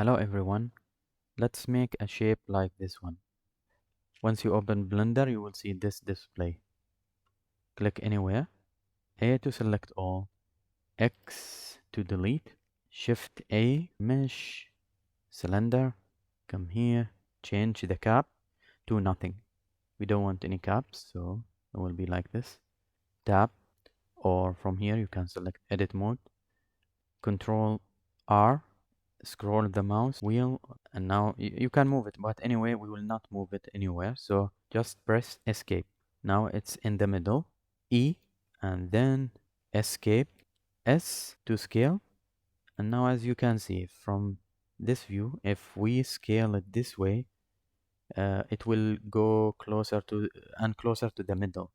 Hello everyone, let's make a shape like this one. Once you open Blender, you will see this display. Click anywhere, A to select all, X to delete, Shift A, mesh, cylinder, come here, change the cap to nothing. We don't want any caps, so it will be like this. Tap, or from here you can select edit mode, Control R, scroll the mouse wheel, and now you can move it, but anyway we will not move it anywhere, so just press escape. Now it's in the middle, E, and then escape, S to scale. And now as you can see from this view, if we scale it this way, it will go closer to and closer to the middle,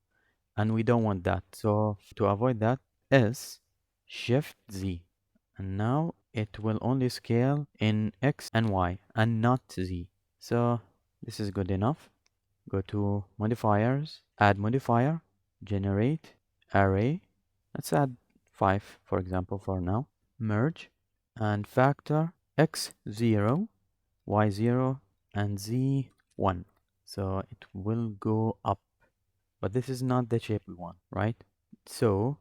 and we don't want that. So to avoid that, S, Shift Z, and now it will only scale in X and Y and not Z. So this is good enough. Go to modifiers, add modifier, generate array. Let's add 5, for example, for now. Merge and factor X0, Y0, and Z1. So it will go up. But this is not the shape we want, right? So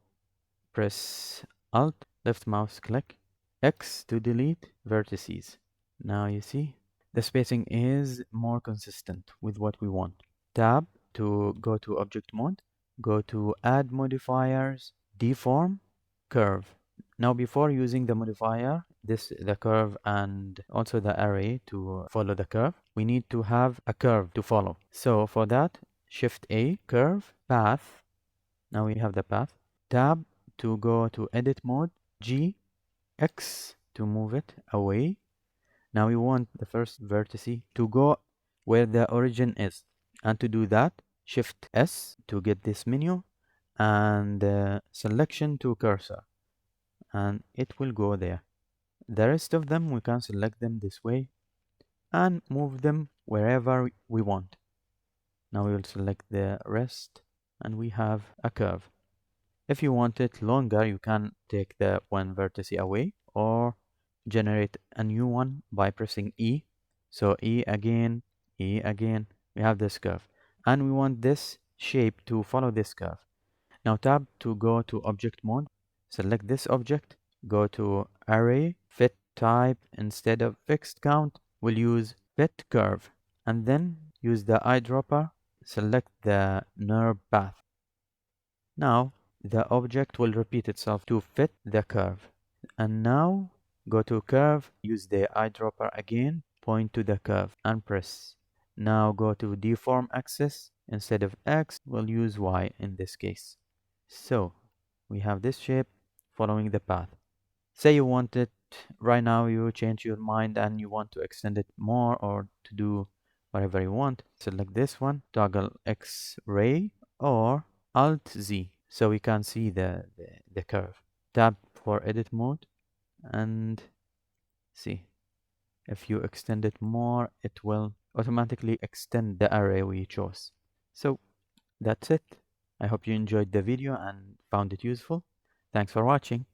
press Alt, left mouse click, X to delete vertices. Now you see the spacing is more consistent with what we want. Tab to go to object mode, go to add modifiers, deform, curve. Now before using the modifier, the curve and also the array to follow the curve, we need to have a curve to follow. So for that, Shift A, curve, path. Now we have the path. Tab to go to edit mode, G, X to move it away. Now we want the first vertex to go where the origin is. And to do that, Shift S to get this menu and selection to cursor. And it will go there. The rest of them, we can select them this way and move them wherever we want. Now we will select the rest and we have a curve. If you want it longer, you can take the one vertex away or generate a new one by pressing E. So E again, we have this curve. And we want this shape to follow this curve. Now tab to go to object mode, select this object, go to array, fit type, instead of fixed count, we'll use fit curve. And then use the eyedropper, select the NURB path. Now the object will repeat itself to fit the curve. And now go to curve, use the eyedropper again, point to the curve and press. Now go to deform axis. Instead of X, we'll use Y in this case. So we have this shape following the path. Say you want it right now, you change your mind and you want to extend it more or to do whatever you want. Select this one, toggle X ray or Alt Z so we can see the curve. Tab for edit mode and see. If you extend it more, it will automatically extend the array we chose. So that's it. I hope you enjoyed the video and found it useful. Thanks for watching.